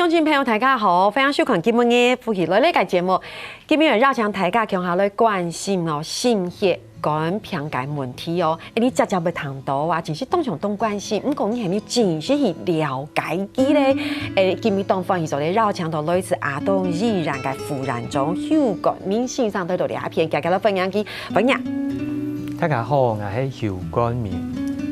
乡亲朋友大家好，欢迎收看今日嘅夫妻来呢个节目。今日绕墙大家共下来关心哦，心血管병解问题哦。你真正要谈到啊，真是当场当关心，不过你系咪真是去了解佢咧？今日当欢迎做咧绕墙到类似阿东依然嘅腐染中，血管面线上都到两片，大家都分享佢分享。大家好，我係血管面。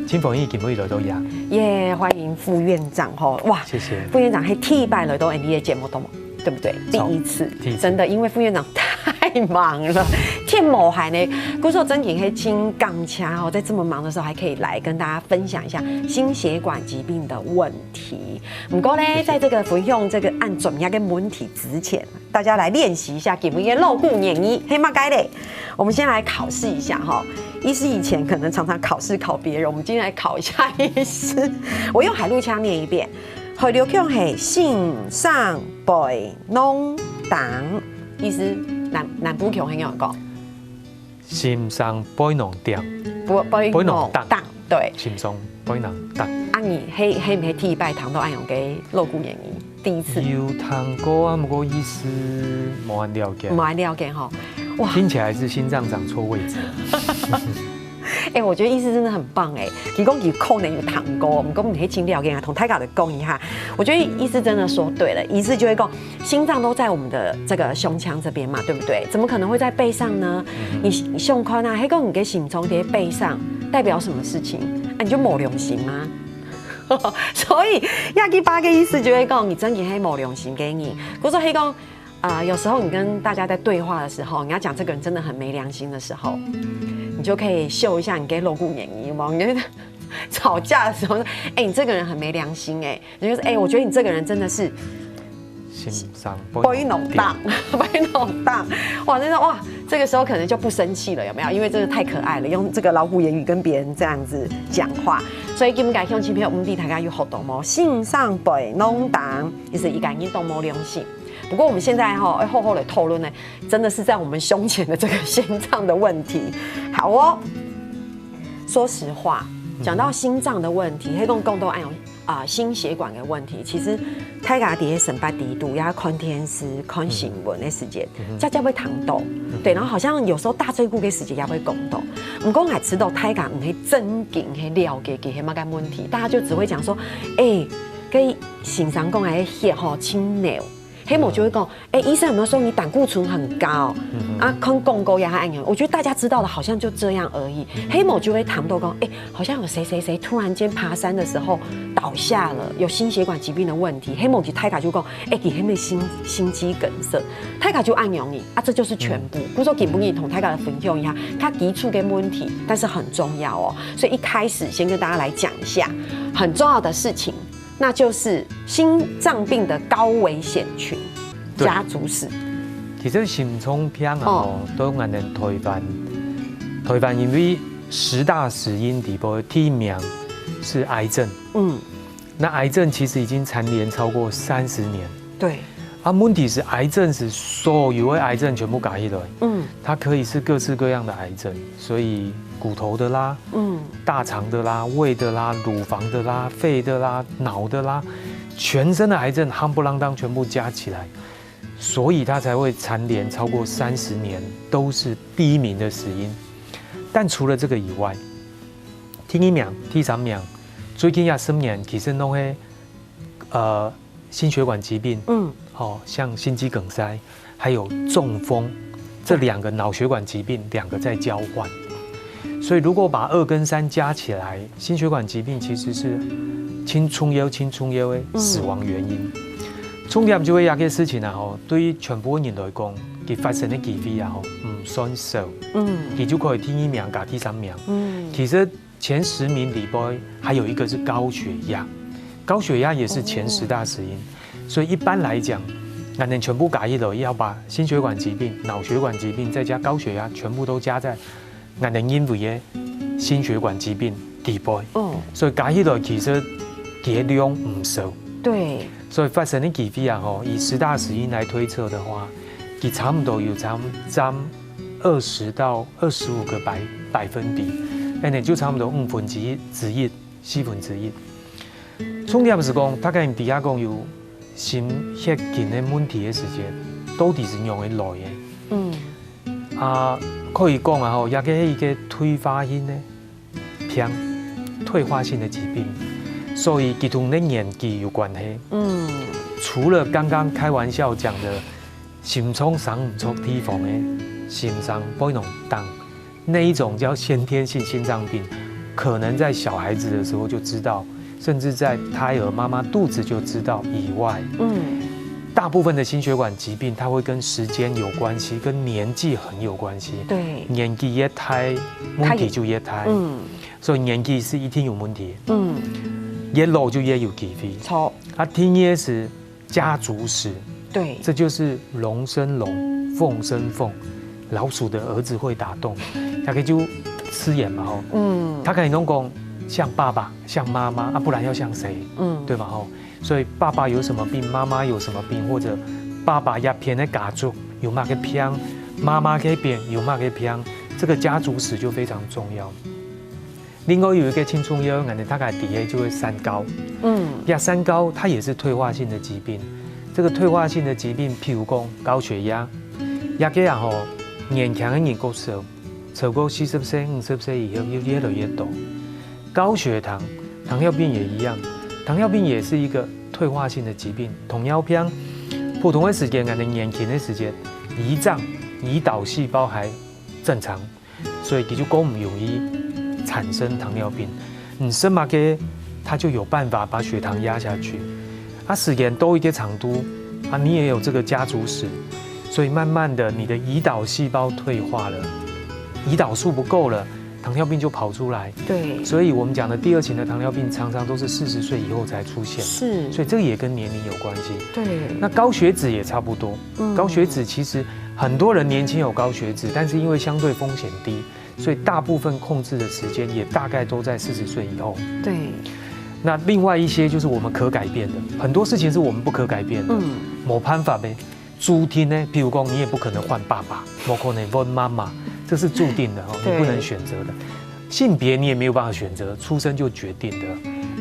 金凤仪今日來到呀，耶！欢迎副院长吼，哇，謝謝。副院长还替拜来到 N D 的节目都对不对？第一次，真的，因为副院长太忙了，天某还呢，故说真挺黑金杠掐哦，在这么忙的时候还可以来跟大家分享一下心血管疾病的问题。不过呢，在这个分享这个按准压跟问题之前，大家来练习一下给不给肉骨演绎黑马该嘞。我们先来考试一下哈。医师以前可能常常考试考别人，我们今天来考一下医师。我用海陆腔念一遍。海陆腔是心上背弄挡，意思南部腔很有讲。心上背弄挡，背弄挡，对。心上背弄挡。啊，你黑唔黑替拜糖都按用给肉骨演绎第一次。有听过啊，不过医师冇按了解。冇按了解哈。哇，听起来是心脏长错位置。我觉得医师真的很棒哎，提供可能有糖果，我们跟我们黑青料跟他同太搞的讲一下。我觉得医师真的说对了，医师就会讲，心脏都在我们的这个胸腔这边嘛，对不对？怎么可能会在背上呢？你胸宽啊，黑讲你给心中在背上，代表什么事情？你就某良心吗？所以亚基八个医师就会讲，你真给黑某良心给你。我说黑讲。有时候你跟大家在对话的时候，你要讲这个人真的很没良心的时候，你就可以秀一下你给露骨演绎嘛。你吵架的时候，你这个人很没良心你就是我觉得你这个人真的是心上背弄荡，背弄荡，哇，真的哇，这个时候可能就不生气了，有没有？因为真的太可爱了，用这个老虎言语跟别人这样子讲话，所以今日乡亲朋友，我们大家有好多么心上背弄荡，就是一个人都没良心。不过我们现在厚厚的讨论呢，真的是在我们胸前的这个心脏的问题。好哦，说实话，讲到心脏的问题，黑共都按有心血管的问题，其实大家在省八地度要看电视、看新闻的时间，家家会谈到，对，然后好像有时候大嘴骨的时间也会讲到，不过还知道大家唔会真经去了解给什么个问题，大家就只会讲说，跟心脏讲的血清流。黑某就会讲，医生有没有说你胆固醇很高？看共沟压按钮，我觉得大家知道的好像就这样而已。黑某就会谈到讲，好像有谁谁谁突然间爬山的时候倒下了，有心血管疾病的问题。黑某就泰卡就讲，给黑妹心肌梗塞，泰卡就按钮你这就是全部。比如说给不给同泰卡的分享一下，它基础跟问题，但是很重要哦。所以一开始先跟大家来讲一下很重要的事情。那就是心脏病的高危险群家族史。其实心脏病都按人推翻，因为10大死因里边第一名是癌症。那癌症其实已经蝉联超过30年。对。问题是癌症是所有的癌症全部加起来。它可以是各式各样的癌症，所以骨头的啦，大肠的啦，胃的啦，乳房的啦，肺的啦，脑的啦，全身的癌症夯不啷当全部加起来，所以它才会蝉联超过30年都是第一名的死因。但除了这个以外，第1名、第3名，最近10年其实都是心血管疾病，像心肌梗塞，还有中风。这2个脑血管疾病2个在交换，所以如果把2跟3加起来，心血管疾病其实是轻重要的死亡原因。重点就会有个事情对于全部人来讲，佢發生的機會唔算少，佢就可以第1名加第3名。其實前10名里邊還有一個是高血壓，高血壓也是前10大死因，所以一般來講。那人全部加起來，要把心血管疾病、腦血管疾病再加高血壓，全部都加在那人因為的心血管疾病底部。所以加起來其實嘅量唔少。對。所以發生的機會以10大死因來推測的話，佢差不多有佔20到25個百分比，那就差不多1/5之一、4/1。重點是講，大概底下講有心血筋的问题的时间，到底是用的来的。可以讲啊，也个一个退化性的病，退化性的疾病，所以佢同你年纪有关系。除了刚刚开玩笑讲的心脏上唔错地方的心脏不能当那一种叫先天性心脏病，可能在小孩子的时候就知道，甚至在胎儿妈妈肚子就知道以外，大部分的心血管疾病它会跟时间有关系，跟年纪很有关系。对，年纪越大，问题就越大。所以年纪是一定有问题。越老就越有机会。错。第二是家族史。对，这就是龙生龙，凤生凤，老鼠的儿子会打洞，大概就吃眼嘛他可以弄讲像爸爸、像妈妈不然要像谁？对吧所以爸爸有什么病，妈妈有什么病，或者爸爸也偏的家族有嘛个病，妈妈那边有嘛个病，这个家族史就非常重要。另外有一个青春药，它大概底下就会三高。三高它也是退化性的疾病。这个退化性的疾病，譬如讲高血压，也个年轻的人过少，超过40岁、50岁以后越来越多。高血糖、糖尿病也一样，糖尿病也是一个退化性的疾病。糖尿病普通的时间，年轻的时间，胰脏、胰岛细胞还正常，所以就更不容易产生糖尿病。生嘛个，它就有办法把血糖压下去。时间多一点长度你也有这个家族史，所以慢慢的你的胰岛细胞退化了，胰岛素不够了，糖尿病就跑出来。对，所以我们讲的第2型的糖尿病常常都是40岁以后才出现。是，所以这个也跟年龄有关系。对，那高血脂也差不多。高血脂其实很多人年轻有高血脂，但是因为相对风险低，所以大部分控制的时间也大概都在40岁以后。对。那另外一些就是我们可改变的，很多事情是我们不可改变的。某办法呗，注定呢，譬如说你也不可能换爸爸，某可能换妈妈，这是注定的你不能选择的。性别你也没有办法选择，出生就决定的。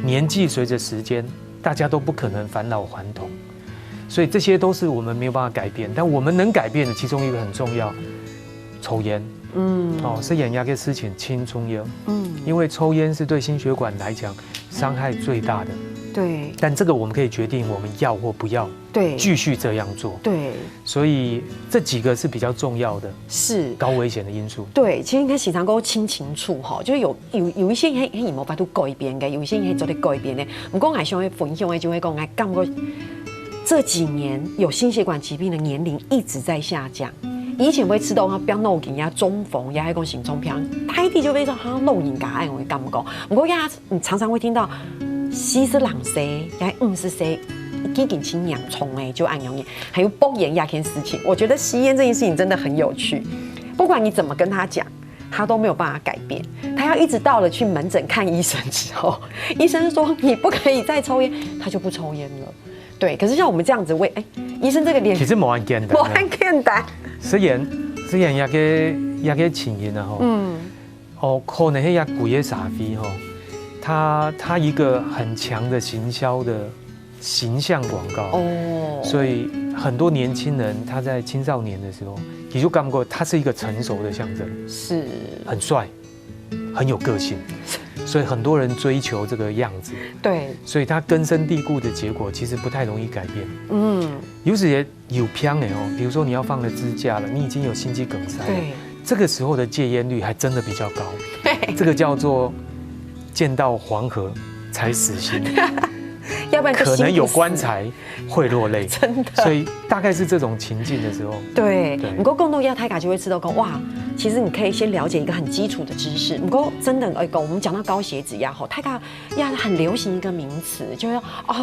年纪随着时间，大家都不可能返老还童，所以这些都是我们没有办法改变。但我们能改变的其中一个很重要，抽烟。是眼压个事情轻松烟。因为抽烟是对心血管来讲伤害最大的。对。但这个我们可以决定我们要或不要。对。继续这样做。对。所以这几个是比较重要的，是高危险的因素。对，其实应该时常够清清楚就是有一些係冇法度改變嘅，有一些係做得改變嘅。唔過我想會分享嘅就會講，我感覺這幾年有心血管疾病的年齡一直在下降。以前會知道他變腦炎呀、中風呀，還有心臟病，太低就會說他腦炎㗎，我會感覺。不過呀，你常常會聽到40歲呀、50歲已經青洋蔥哎，就按樣嘢，還有爆炎呀，件事情。我覺得吸煙這件事情真的很有趣，不管你怎麼跟他講，他都沒有辦法改變。他要一直到了去門診看醫生之後，醫生說你不可以再抽煙，他就不抽煙了。對，可是像我們這樣子為醫生這個臉，其實冇咁簡單，冇咁簡單。雖然也個情形啊可能係一貴嘅沙飛它一個很強的行銷的形象廣告所以很多年輕人他在青少年的時候，你就感覺他是一個成熟的象徵，是很帥，很有個性。所以很多人追求這個樣子，對，所以它根深蒂固的結果其實不太容易改變。有時也有偏的比如說你要放了支架了，你已經有心肌梗塞了，對，這個時候的戒煙率還真的比較高。這個叫做見到黃河才死心。要不然可能有棺材會落淚，真的。所以大概是這種情境的時候，對。不過更多亞太卡就會知道說，哇，其實你可以先了解一個很基礎的知識。不過真的我們講到高血脂呀，泰卡呀很流行一個名詞，就是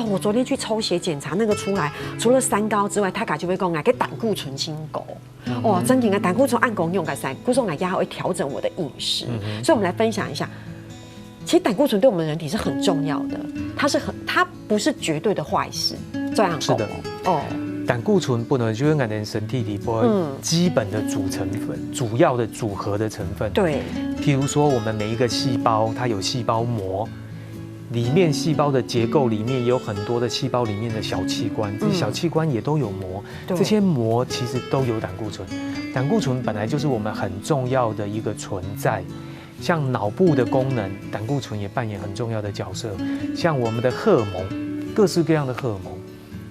我昨天去抽血檢查，那個出來除了三高之外，泰卡就會講給膽固醇清高。真正的膽固醇按功用嘅膽固醇來壓會調整我的飲食。所以我們來分享一下。其實膽固醇對我們人體是很重要的，它不是絕對的壞事。這樣是的膽固醇不能就是我們身體裡邊基本的組成分、主要的組合的成分。對，譬如說我們每一個細胞，它有細胞膜，里面细胞的结构里面有很多的细胞里面的小器官，这些小器官也都有膜，这些膜其实都有胆固醇。胆固醇本来就是我们很重要的一个存在，像脑部的功能，胆固醇也扮演很重要的角色。像我们的荷尔蒙，各式各样的荷尔蒙，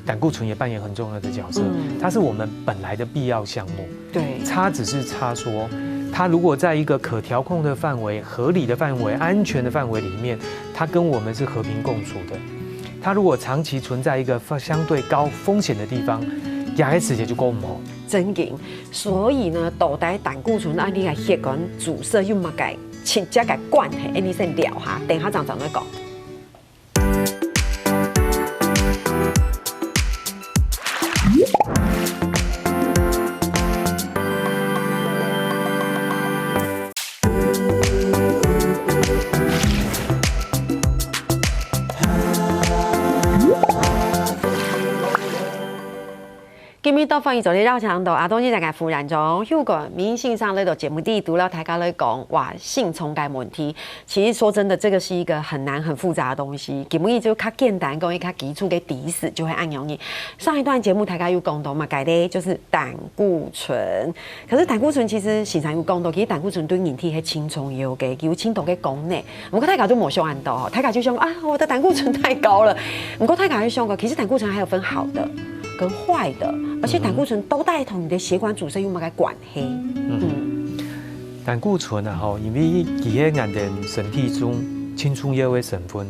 胆固醇也扮演很重要的角色。它是我们本来的必要项目。对，只是说，它如果在一个可调控的范围、合理的范围、安全的范围里面，它跟我们是和平共处的。它如果长期存在一个相对高风险的地方，牙齿也就够毛。真紧，所以呢，倒带胆固醇按你个血管阻塞，又嘛改切加改灌嘿，你先聊哈，等下长再讲。今日到翻译做啲繞腸道，阿東醫大概忽然中，Hugo 明星上那個節目地讀了大家來講，哇，性重改問題。其實說真的，這個是一個很難、很複雜的東西。基本就較簡單，跟較基礎嘅底子就會按容易。上一段節目大家有講到嘛，改的就是膽固醇。可是膽固醇其實時常有講到，其實膽固醇對人體係輕重要嘅，有輕度嘅功能。不過大家都冇想按到，大家就想啊，我的膽固醇太高了。不過大家就想過，其實膽固醇還有分好的跟壞的。而且膽固醇都帶同你的血管阻塞有冇嘅關係？膽固醇啊，因為佢喺我哋身體中清除一位成分，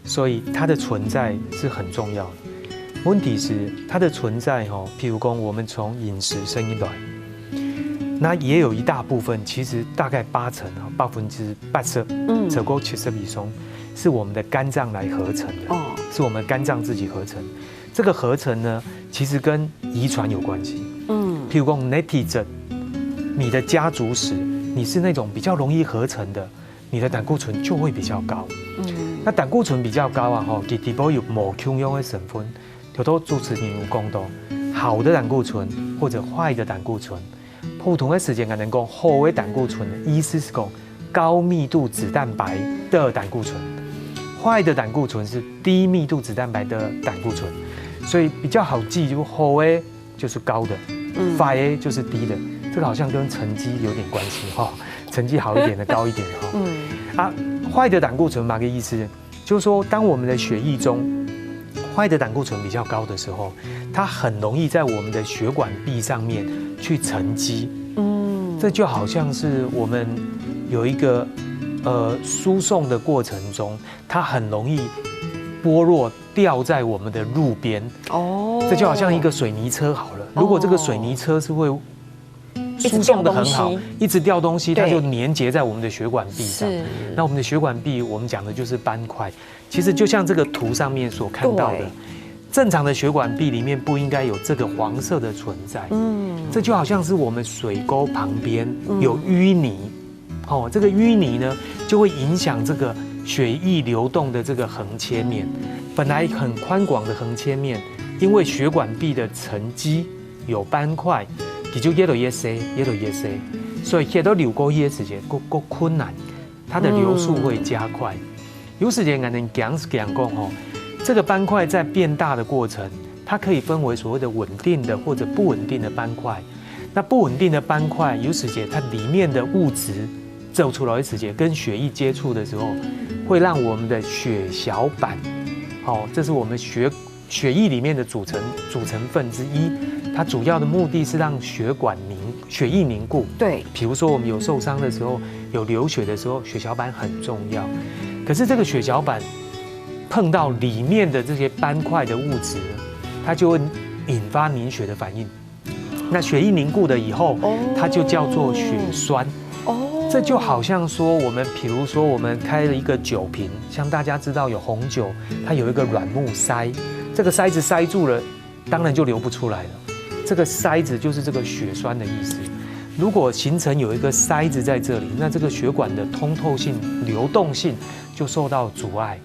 所以它的存在是很重要的。問題是它的存在譬如講我們從飲食生一來，那也有一大部分，其實大概80%，超過70%以上，是我們的肝臟來合成的，是我們肝臟自己合成。這個合成呢，其實跟遺傳有關係。譬如講你體質，你的家族史，你是那種比較容易合成的，你的膽固醇就會比較高。那膽固醇比較高啊，其實有某共用的成分，就都主持人有講到，好的膽固醇或者壞的膽固醇，不同的時間能講好的膽固醇，意思是講高密度脂蛋白的膽固醇，壞的膽固醇是低密度脂蛋白的膽固醇。所以比較好記，就好的就是高的，壞的就是低的。這個好像跟成績有點關係哈，成績好一點的高一點哈。壞的膽固醇嘛個意思，就是說當我們的血液中壞的膽固醇比較高的時候，它很容易在我們的血管壁上面去沉積。這就好像是我們有一個輸送的過程中，它很容易剝落掉在我們的路邊，這就好像一個水泥車好了。如果這個水泥車是會輸送得很好，一直掉東西，它就粘結在我們的血管壁上。那我們的血管壁，我們講的就是斑塊。其實就像這個圖上面所看到的，正常的血管壁裡面不應該有這個黃色的存在。這就好像是我們水溝旁邊有淤泥，這個淤泥呢就會影響這個血液流動的這個橫切面。本來很寬廣的橫切面，因為血管壁的沉積有斑塊，它就越來越細，所以越到流過夜時間更困難，它的流速會加快。有時間我們講這個斑塊在變大的過程，它可以分為所謂的穩定的或者不穩定的斑塊。那不穩定的斑塊，有時間它裡面的物質走出來的時間跟血液接觸的時候，會讓我們的血小板。這是我們血液裡面的組成分之一，它主要的目的是讓血液凝固。對，比如說我們有受傷的時候，有流血的時候，血小板很重要。可是這個血小板碰到裡面的這些斑塊的物質，它就會引發凝血的反應。那血液凝固了以後，它就叫做血栓。這就好像說，比如說我們開了一個酒瓶，像大家知道有紅酒，它有一個軟木塞，這個塞子塞住了，當然就流不出來了。這個塞子就是這個血栓的意思。如果形成有一個塞子在這裡，那這個血管的通透性、流動性就受到阻礙，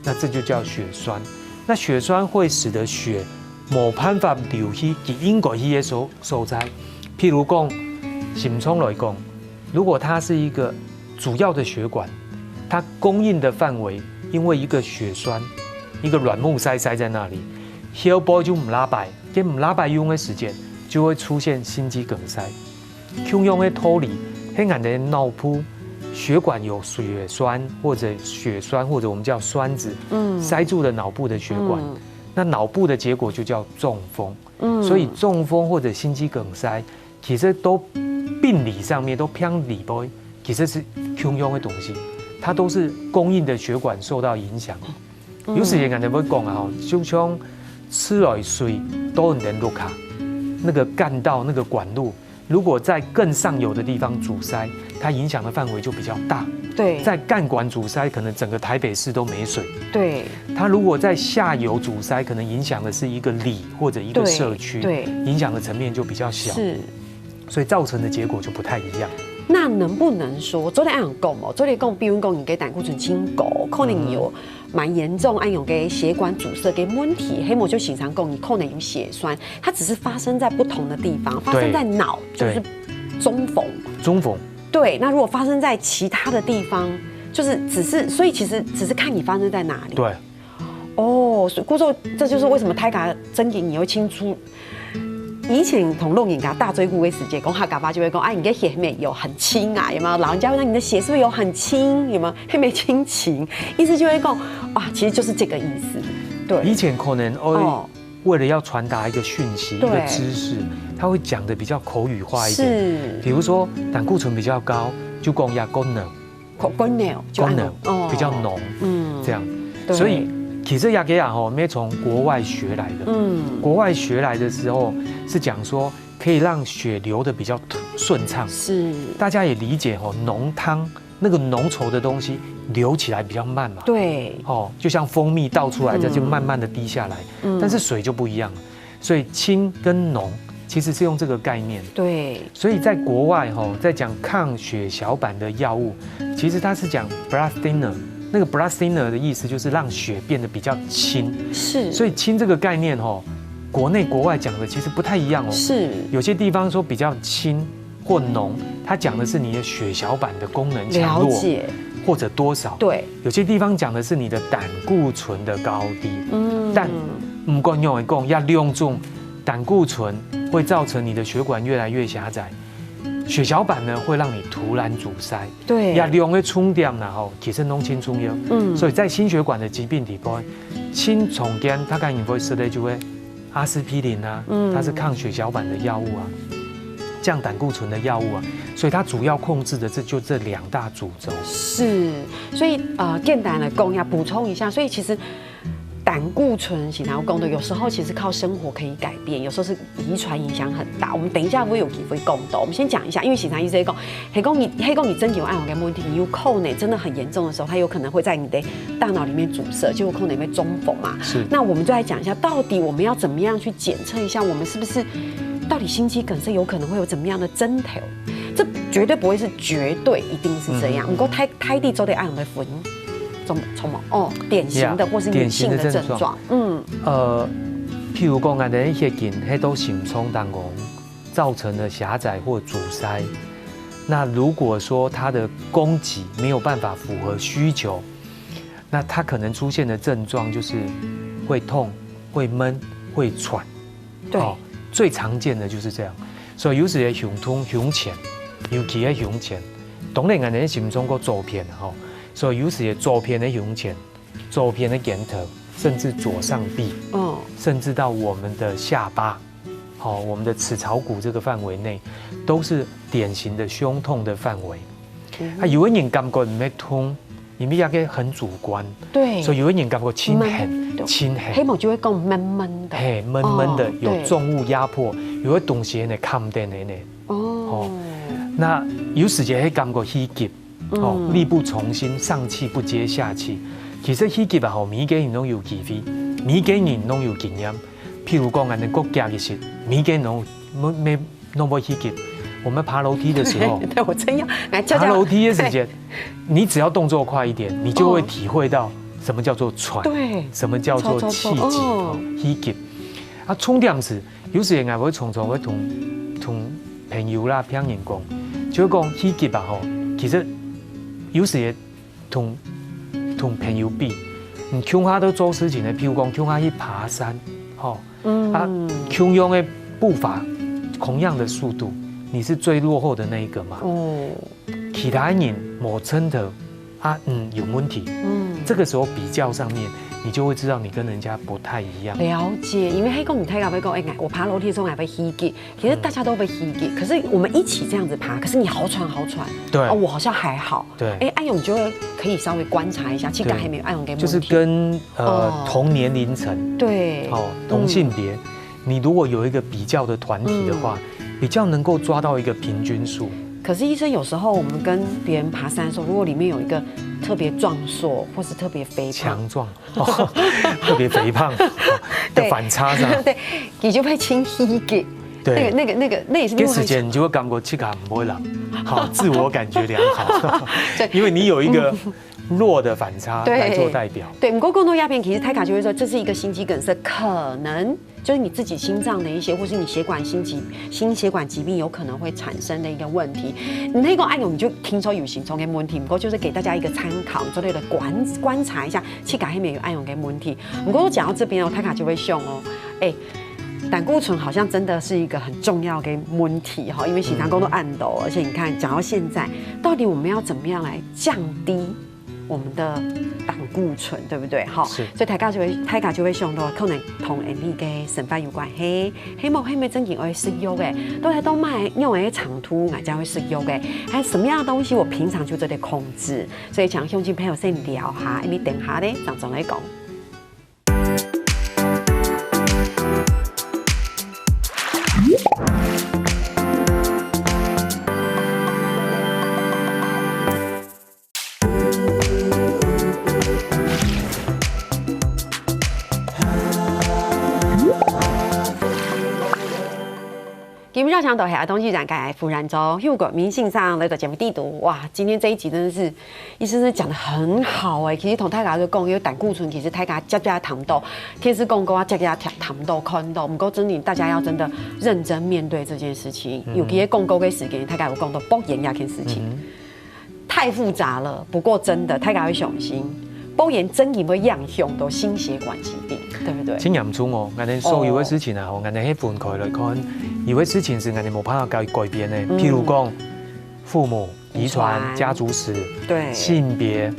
那這就叫血栓。那血栓會使得血冇辦法流去應該去的所在，譬如講心臟來講。如果它是一個主要的血管，它供应的范围，因为一个血栓，一个软木塞在那里，血波就唔拉白，跟唔拉白用的时间，就会出现心肌梗塞。用用的脱离，黑暗的脑部血管有血栓或者我们叫栓子，塞住了脑部的血管。那脑部的结果就叫中风。所以中风或者心肌梗塞，其实都病理上面都偏理波，其实是用用的东西。它都是供应的血管受到影响，有时间人会讲啊，就像吃了水都能入卡，那个干道那个管路，如果在更上游的地方阻塞，它影响的范围就比较大。对，在干管阻塞，可能整个台北市都没水。对，它如果在下游阻塞，可能影响的是一个里或者一个社区，对，影响的层面就比较小。是，所以造成的结果就不太一样。那能不能说，昨天按讲哦，昨天讲，比如讲你给胆固醇清高，可能有蛮严重，按有给血管阻塞给问题，黑魔就经常讲你可能有血栓，它只是发生在不同的地方，发生在脑就是中风，对。那如果发生在其他的地方，就是所以其实只是看你发生在哪里。对。哦，所以故说这就是为什么胎卡真给你会清楚。以前同路人家大椎骨的时间，讲他爸爸就会讲，你的血里面有很轻啊，有没有？老人家会说你的血是不是有很轻？有没有？还没轻轻，意思就会讲，哇，其实就是这个意思。对，以前可能为了要传达一个讯息、一个知识，他会讲的比较口语化一点。是，比如说胆固醇比较高，就讲呀功能比较浓，这样，所以。其实亚给亚吼，没从国外学来的。国外学来的时候是讲说可以让血流的比较顺畅。是，大家也理解吼，浓汤那个浓稠的东西流起来比较慢嘛。对。哦，就像蜂蜜倒出来，这就慢慢的滴下来。但是水就不一样了，所以清跟浓其实是用这个概念。对。所以在国外吼，在讲抗血小板的药物，其实它是讲 blood thinner。那个 blood thinner 的意思就是让血变得比较轻，是，所以轻这个概念国内国外讲的其实不太一样哦。是，有些地方说比较轻或浓，它讲的是你的血小板的功能强弱，或者多少。对，有些地方讲的是你的胆固醇的高低。但不管用来讲，要用重胆固醇会造成你的血管越来越狭窄。血小板呢会让你突然阻塞，对，压量的冲点然后其实弄清楚哟，所以在心血管的疾病里边，心重间它刚你会说的就会阿司匹林啊，它是抗血小板的药物啊，降胆固醇的药物啊，所以它主要控制的就这2大主轴。是，所以简单的讲要补充一下，所以其实。胆固醇血糖功的有时候其实靠生活可以改变，有时候是遗传影响很大。我们等一下会有机会讲到，我们先讲一下，因为血糖医生讲，黑公你真有按我跟问题，你有扣呢真的很严重的时候，它有可能会在你的大脑里面阻塞，就有可能会中风嘛。是。那我们就来讲一下，到底我们要怎么样去检测一下，我们是不是到底心肌梗塞有可能会有怎么样的征头？这绝对不会是绝对一定是这样。不过胎地做的按我们分。典型的或是女性的症状，譬如讲啊，人血筋，迄都心冲当中造成了狭窄或阻塞。那如果说它的供给没有办法符合需求，那它可能出现的症状就是会痛、会闷、会喘。对，最常见的就是这样。所以有时会胸痛、胸前，尤其喺胸前，当然啊，人心中个左片吼。所以有时也左边的胸前、左边的肩头，甚至左上臂，甚至到我们的下巴，我们的齿槽骨这个范围内，都是典型的胸痛的范围。有的人感觉唔会痛，因为那个很主观，对，所以有的人感觉轻很，黑毛就会讲闷闷的，闷闷的，有重物压迫，有的东西呢看不见的呢。那有时也会感觉虚急。力不从心，上气不接下气。其实迄集啊，每个人拢有机会，每个人拢有经验。譬如讲，咱国家的是，每个人拢会迄集。我们爬楼梯的时候，对我真要爬楼梯的时间，你只要动作快一点，你就会体会到什么叫做喘，对，什么叫做气急，迄集。重点是，有时人会常会同朋友啦、朋友讲，就讲迄集啊，其实。有时同朋友比，你穷他都做事情的，譬如讲穷他去爬山，穷用的步伐同样的速度，你是最落后的那一个嘛？其他人某真的有问题，这个时候比较上面，你就会知道你跟人家不太一样。了解，因为黑公你太高会讲，我爬楼梯的时候还被吸给，其实大家都被吸给，可是我们一起这样子爬，可是你好喘好喘，对，我好像还好，对，安永就会可以稍微观察一下，气感还没有安永给问题，就是跟同年龄层，对，同性别，你如果有一个比较的团体的话，比较能够抓到一个平均数。可是医生有时候我们跟别人爬山的时候，如果里面有一个特别壮硕或是特别肥胖、强壮、特别肥胖的反差上，对，你就被轻吸给。对，那也是。跟时间你就会感觉气感不会冷，好，自我感觉良好。对，因为你有一个弱的反差来做代表。对，不过更多鸦片其实泰卡就会说，这是一个心肌梗塞，可能就是你自己心脏的一些，或是你心血管疾病有可能会产生的一个问题。你那个按钮你就听说有形成的问题，不过就是给大家一个参考之类的观察一下，气感后面有按钮的问题。不过讲到这边哦，泰卡就会凶哦，胆固醇好像真的是一个很重要的问题哈，因为血糖高都按斗，而且你看讲到现在，到底我们要怎么样来降低我们的胆固醇，对不对？好，所以大家就会想到可能同你的肾肺有关系，希望没真正会食药的，都卖用的长途我才会食药的，还有什么样的东西我平常就在这控制，所以想乡亲朋友先聊下，因为等下咧张总来讲。节目上强抖下东西展开傅然州 Hugo 明信上那个节目地图哇，今天这一集真的是医生是讲得很好其实同大家就讲，因为胆固醇其实大家加糖豆，天师公公啊加糖豆看豆，不过真的大家要真的认真面对这件事情。尤其是公公的时间，大家有讲到保炎这件事情，太复杂了。不过真的大家要小心。保炎真的会影响到心血管疾病，对不对？真严重哦！我哋所有的事情啊，我哋喺分開來看，有些事情是我哋冇辦法改變的。譬如講，父母遺傳、家族史、對性別，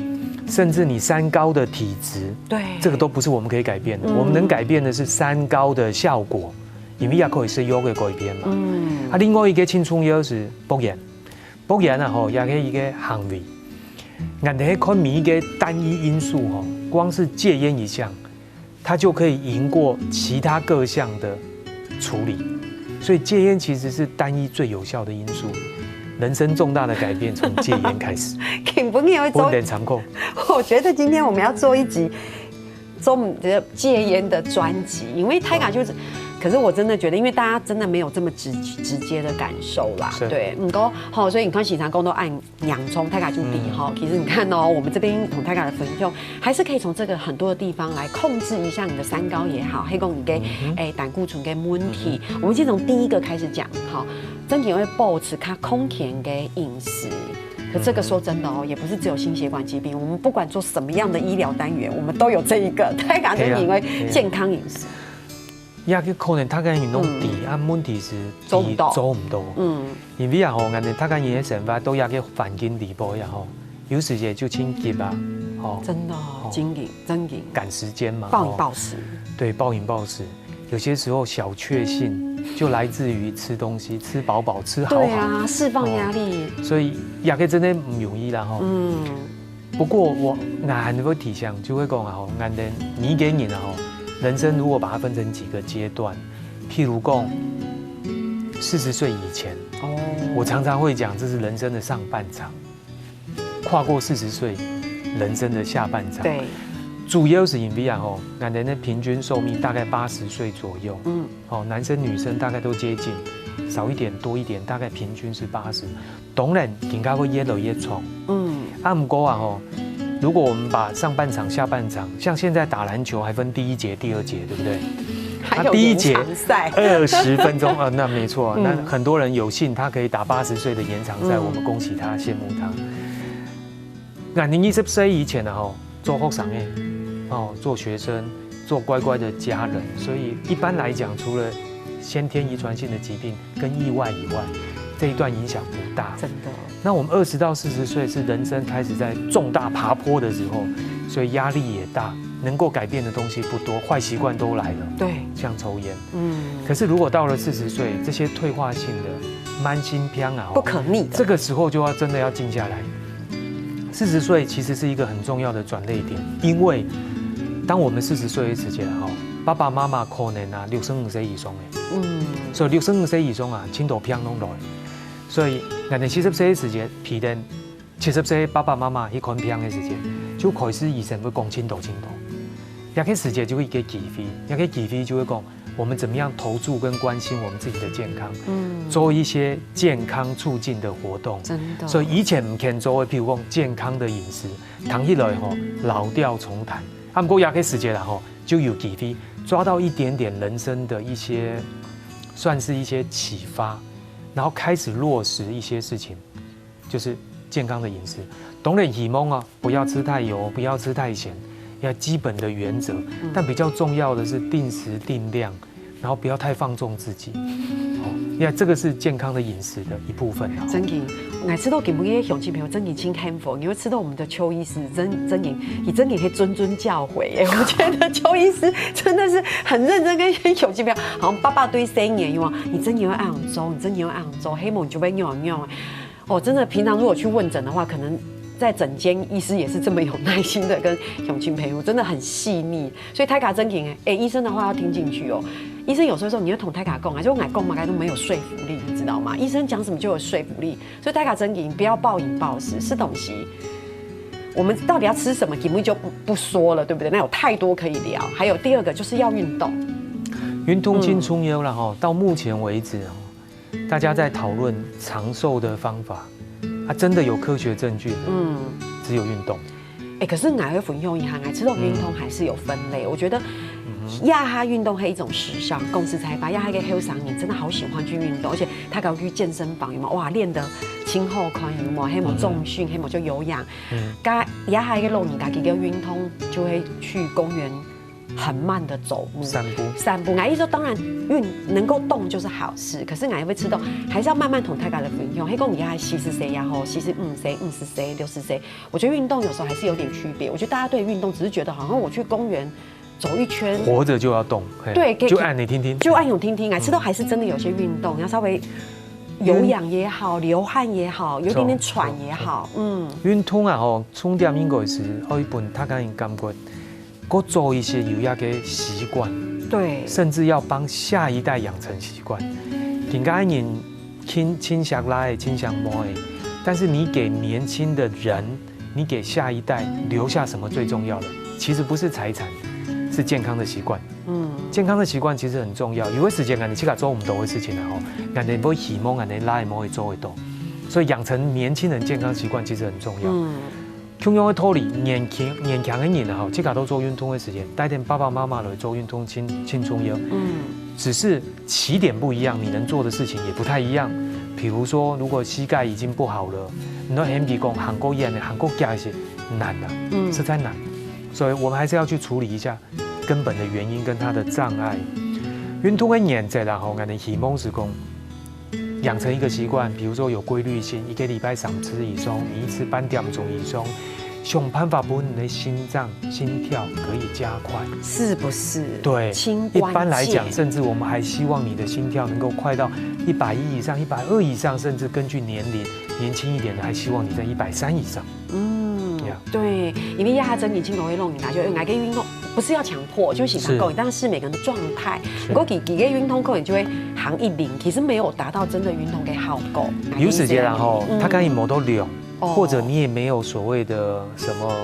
甚至你三高的體質，對，這個都不是我們可以改變的。我們能改變的是三高的效果，因為也可以是有嘅改變嘛。另外一個青春藥是保炎，保炎啊，也係一個行為。我哋看每一個單一因素光是戒菸一項，它就可以贏過其他各項的處理。所以戒菸其實是單一最有效的因素。人生重大的改變從戒菸開始。我很殘酷。我覺得今天我們要做一集戒菸的專輯，因為泰卡就是。可是我真的觉得，因为大家真的没有这么直接的感受啦，对，好，所以你看喜茶公都按洋葱泰卡就低哈，其实你看我们这边同泰卡的分用，还是可以从这个很多的地方来控制一下你的三高也好，黑公你给胆固醇跟问题，我们先从第一个开始讲，好，真的会保持它空田给饮食。可这个说真的也不是只有心血管疾病，我们不管做什么样的医疗单元，我们都有这一个泰卡就是因为健康饮食。也去可能他跟运动低，问题是做唔到。因为我哋他跟嘢成法都也去反境地步有时间就轻急啊，真的经营，赶时间嘛，暴饮暴食，对，暴饮暴食，有些时候小确幸就来自于吃东西，吃饱饱，吃好好，对啊，释放压力，所以也个真的唔容易啦不过我还会提倡，就会讲我哋年纪人人生如果把它分成几个阶段，譬如讲40岁以前，我常常会讲这是人生的上半场，跨过40岁，人生的下半场。对，主要是因为我们的平均寿命大概80岁左右，男生女生大概都接近，少一点多一点，大概平均是80。当然，更加会越来越重。不过如果我们把上半场、下半场，像现在打篮球还分第一节、第二节，对不对？还有延长赛20分钟那没错。那很多人有幸他可以打80岁的延长赛，我们恭喜他，羡慕他。俺年20岁以前呢，做学生的，做学生，做乖乖的家人，所以一般来讲，除了先天遗传性的疾病跟意外以外，这一段影响不大。真的。那我们20到40岁是人生开始在重大爬坡的时候，所以压力也大，能够改变的东西不多，坏习惯都来了。对，像抽烟。可是如果到了40岁，这些退化性的慢性病啊，不可逆的，这个时候就要真的要静下来。40岁其实是一个很重要的转捩点，因为当我们40岁的时间爸爸妈妈可能65岁以上的，所以65岁以上青岛病拢来，所以我们40岁的时间，譬如70岁爸爸妈妈迄款病的时间，就开始医生会讲青岛，也可以时间就会给起飞，也可以起飞就会讲我们怎么样投注跟关心我们自己的健康，做一些健康促进的活动，真的。所以以前唔肯做的，譬如讲健康的饮食，谈起来老调重弹。不过也可以时间啦就有起飞，抓到一点点人生的一些，算是一些启发，然后开始落实一些事情，就是健康的饮食。当然希望不要吃太油，不要吃太咸。要基本的原则，但比较重要的是定时定量，然后不要太放纵自己。因为这个是健康的饮食的一部分。真的，我吃到给不给雄起朋友真的请幸福，你会吃到我们的邱医师真的，你真的可以谆教诲耶。我觉得邱医师真的是很认真跟雄起朋友，好像爸爸对生意哇，你真的会按周，你真的会按周，黑梦就被用。真的平常如果去问诊的话，可能。在诊间，医师也是这么有耐心的跟永清陪护，真的很细腻。所以泰卡真挺医生的话要听进去哦。医生有时候你会同泰卡讲，就我讲嘛，都没有说服力，你知道吗？医生讲什么就有说服力，所以泰卡真挺不要暴饮暴食，吃东西。我们到底要吃什么，题目就不说了，对不对？那有太多可以聊。还有第二个就是要运动，运动轻松优了哈。到目前为止大家在讨论长寿的方法。真的有科学证据的，只有运动。可是哪会分用一行这种运动还是有分类。我觉得亚哈运动是一种时尚，公司才把亚哈给黑商人真的好喜欢去运动，而且他搞去健身房有没有？哇，练得轻后宽有没有？黑某重训，黑某就有氧。亚哈一个露你自己个运动，就会去公园。很慢的走路，散步。俺一说当然能够动就是好事，可是俺也会吃动，还是要慢慢同大家的分享。黑公你还40岁呀吼，40岁、50岁、60岁，我觉得运动有时候还是有点区别。我觉得大家对运动只是觉得好像我去公园走一圈，活着就要动，对，就按你听听，就按有听听。俺吃到还是真的有些运动，要稍微有氧也好，流汗也好，有点点喘也好，运动充电应该是可以帮他个人感觉。多做一些有压的习惯，对，甚至要帮下一代养成习惯。应该人轻下来，轻想摸但是你给年轻的人，你给下一代留下什么最重要的？其实不是财产，是健康的习惯。健康的习惯其实很重要。有的时间你去做唔到的事情俺哋不会希望俺哋拉唔会做得到，所以养成年轻人健康习惯其实很重要。同样的道理，年强的人这个都做运动的时间，带点爸爸妈妈来做运动轻松优。只是起点不一样，你能做的事情也不太一样。比如说，如果膝盖已经不好了，那很比讲韩国演的韩国家一些难的，实在难。所以我们还是要去处理一下根本的原因跟它的障碍。运动的原则，然后我们希望是讲。养成一个习惯，比如说有规律性，1个礼拜3次以上，你一次半点钟以上，想办法把你的心脏心跳可以加快，是不是？对，一般来讲，甚至我们还希望你的心跳能够快到110以上、120以上，甚至根据年龄，年轻一点的还希望你在130以上。对，因为亚哈整体轻柔会弄你就用来跟运动。不是要强迫，就是喜欢但是每个人的状态，如果几个运动可能就会行1-0，其实没有达到真的运动给好够。有时间然后他刚一摸都流，或者你也没有所谓的什么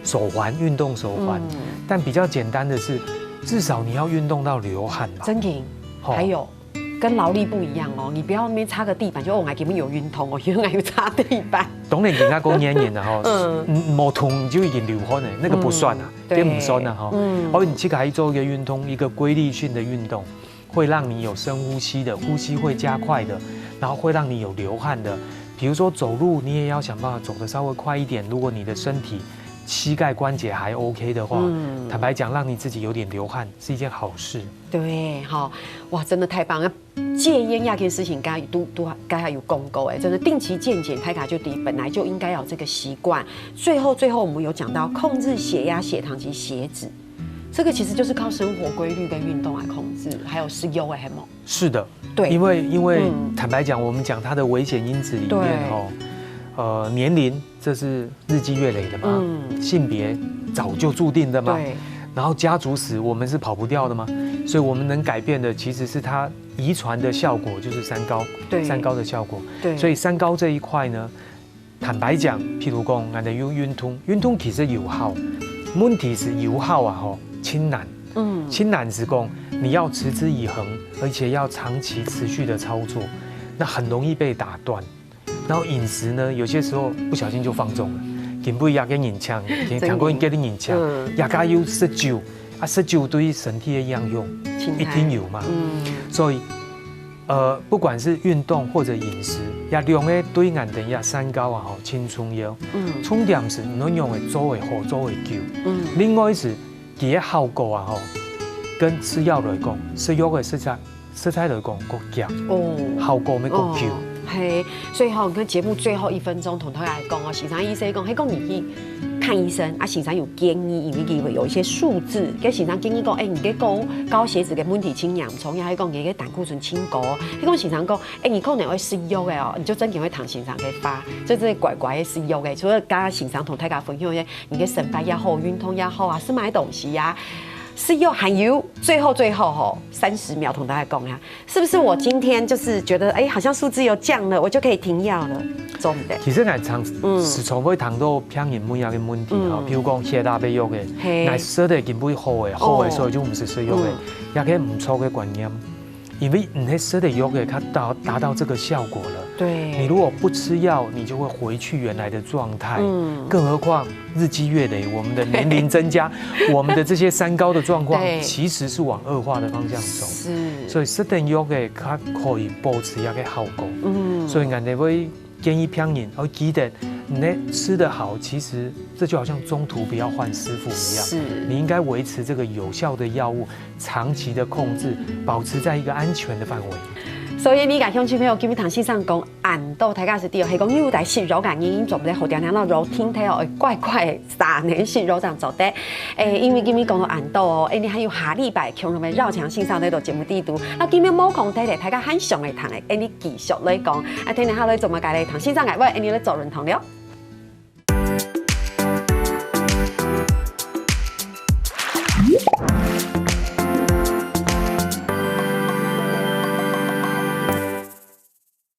手环运动手环，但比较简单的是，至少你要运动到流汗吧。真的，还有。跟劳力不一样哦，你不要那边擦个地板就我给你们有运动哦，原来有擦地板。当然人家讲黏黏的哈，没痛就已经流汗了，那个不算啊，这不算啊哈。而你去还做一个运动，一个规律性的运动，会让你有深呼吸的，呼吸会加快的，然后会让你有流汗的，比如说走路，你也要想办法走得稍微快一点。如果你的身体膝盖关节还 OK 的话，坦白讲，让你自己有点流汗是一件好事。对，好，哇，真的太棒了！戒烟这件事情，该有公告哎，真的定期健检，台卡就本来就应该有这个习惯。最后我们有讲到控制血压、血糖及血脂，这个其实就是靠生活规律跟运动来控制，还有是优哎，是的，对，因为坦白讲，我们讲它的危险因子里面年龄这是日积月累的嘛，性别早就注定的嘛，对，然后家族史我们是跑不掉的嘛，所以我们能改变的其实是它遗传的效果，就是三高，对，三高的效果，对，所以三高这一块呢，坦白讲，譬如讲，我们用运动其实有效，问题是有效啊轻难，轻难是讲你要持之以恒，而且要长期持续的操作，那很容易被打断。然后饮食呢，有些时候不小心就放纵了，根本也跟饮枪，看过人给你饮枪，也加有食酒，食酒对身体的营养一定有嘛，所以不管是运动或者饮食，也量的对俺等下三高啊青春药，重点是能用的做的好做的久，另外是其个效果啊跟吃药来讲，吃药的食材来讲更强，效果没更久。嘿，所以你看节目最后1分钟，同大家讲时常医生讲，讲你去看医生时常有建议，因为有一些数字，跟时常建议讲，你高血脂嘅问题请洋葱，也讲你嘅胆固醇请高，讲时常讲，你可能会吃药嘅你就真嘅会糖时常给发，就这乖乖的吃药嘅，除了刚刚时常同大家分享一些，你嘅神经也好，运动也好啊，是买东西呀。是又还有最后30秒同大家讲呀，是不是我今天就是觉得好像数字有降了，我就可以停药了？总的。其实俺时常会谈到偏饮每样嘅问题譬如讲血压药嘅，俺食的根本好嘅，所以就唔是食药嘅，也可以唔错嘅观念。因为你吃的药给它达到这个效果了。对，你如果不吃药，你就会回去原来的状态。更何况日积月累，我们的年龄增加，我们的这些三高的状况其实是往恶化的方向走。是，所以食的药给它可以保持一个效果。所以俺哋会建议偏饮，而记得你吃得好，其实这就好像中途不要换师傅一样。是，你应该维持这个有效的药物，长期的控制，保持在一个安全的范围。所以你甲乡亲朋友今日唐先生讲，按到大家是对，系讲有在食肉感因做不得好点，然后肉听体哦，怪怪3年食肉这样做的。因为今日讲到按到你还有下礼拜强同埋绕墙线上呢度节目地图，那今日冇空睇嚟，大家很上嚟谈嘅，你继续来讲，听日下来做乜解咧？唐先生嘅喂，你咧做认同了。